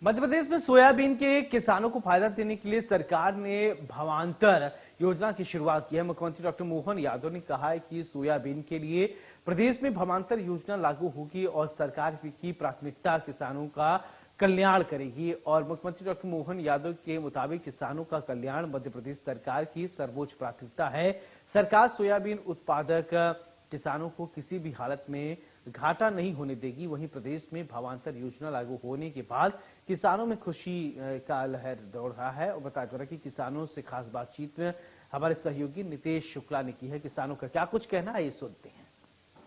मध्य प्रदेश में सोयाबीन के किसानों को फायदा देने के लिए सरकार ने भावांतर योजना की शुरुआत की है। मुख्यमंत्री डॉक्टर मोहन यादव ने कहा है कि सोयाबीन के लिए प्रदेश में भावांतर योजना लागू होगी और सरकार की प्राथमिकता किसानों का कल्याण करेगी। और मुख्यमंत्री डॉक्टर मोहन यादव के मुताबिक किसानों का कल्याण मध्य प्रदेश सरकार की सर्वोच्च प्राथमिकता है। सरकार सोयाबीन उत्पादक किसानों को किसी भी हालत में घाटा नहीं होने देगी। वहीं प्रदेश में भावांतर योजना लागू होने के बाद किसानों में खुशी का लहर दौड़ रहा है। और बताया जा रहा है कि किसानों से खास बातचीत में हमारे सहयोगी नितेश शुक्ला ने की है। किसानों का क्या कुछ कहना है, ये सुनते हैं।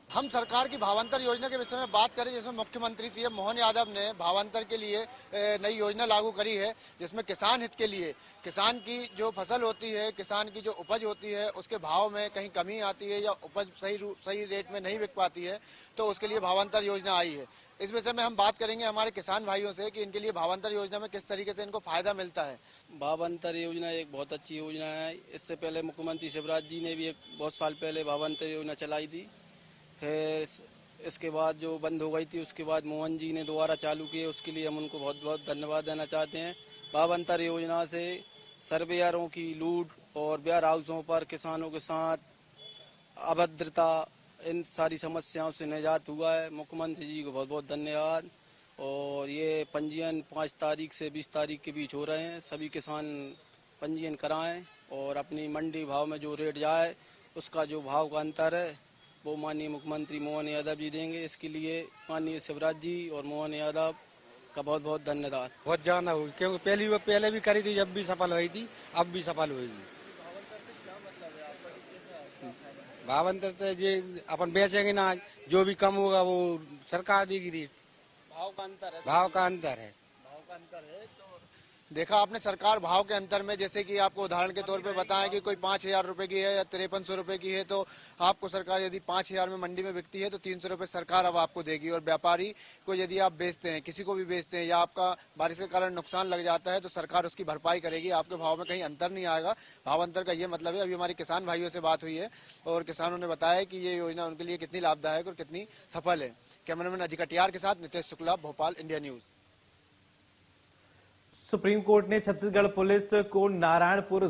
हम सरकार की भावांतर योजना के विषय में बात करें, जिसमें मुख्यमंत्री सीएम मोहन यादव ने भावांतर के लिए नई योजना लागू करी है, जिसमें किसान हित के लिए किसान की जो फसल होती है, किसान की जो उपज होती है, उसके भाव में कहीं कमी आती है या उपज सही रेट में नहीं बिक पाती है, तो उसके लिए भावांतर योजना आई है। इस विषय में हम बात करेंगे हमारे किसान भाइयों से कि इनके लिए भावांतर योजना में किस तरीके से इनको फायदा मिलता है। भावांतर योजना एक बहुत अच्छी योजना है। इससे पहले मुख्यमंत्री शिवराज जी ने भी एक बहुत साल पहले भावांतर योजना चलाई थी। फिर इसके बाद जो बंद हो गई थी, उसके बाद मोहन जी ने दोबारा चालू किए, उसके लिए हम उनको बहुत बहुत धन्यवाद देना चाहते हैं। भावांतर योजना से सर्वेयरों की लूट और वेयर हाउसों पर किसानों के साथ अभद्रता, इन सारी समस्याओं से निजात हुआ है। मुख्यमंत्री जी को बहुत बहुत धन्यवाद। और ये पंजीयन 5 तारीख से 20 तारीख के बीच हो रहे हैं। सभी किसान पंजीयन कराएं और अपनी मंडी भाव में जो रेट जाए, उसका जो भाव का अंतर है वो माननीय मुख्यमंत्री मोहन यादव जी देंगे। इसके लिए माननीय शिवराज जी और मोहन यादव का बहुत बहुत धन्यवाद। बहुत ज्यादा हुई, क्योंकि पहले भी करी थी, जब भी सफल हुई थी, अब भी सफल होगी। भावांतर से जे अपन बेचेंगे ना, जो भी कम होगा वो सरकार देगी रेट। भाव का अंतर है। भाव का अंतर है। तो देखा आपने सरकार भाव के अंतर में, जैसे कि आपको उदाहरण के तौर पे बताएं कि कोई 5,000 रुपए की है या 5300 रुपए की है, तो आपको सरकार यदि 5,000 में मंडी में बिकती है तो 300 रुपए सरकार अब आपको देगी। और व्यापारी को यदि आप बेचते हैं, किसी को भी बेचते हैं, या आपका बारिश के कारण नुकसान लग जाता है, तो सरकार उसकी भरपाई करेगी। आपके भाव में कहीं अंतर नहीं आएगा। भाव अंतर का ये मतलब है। अभी हमारे किसान भाइयों से बात हुई है और किसानों ने बताया कि ये योजना उनके लिए कितनी लाभदायक और कितनी सफल है। कैमरामैन अजय कटियार के साथ Nitesh Shukla, Bhopal, India news. Supreme court ने छत्तीसगढ़ पुलिस को नारायणपुर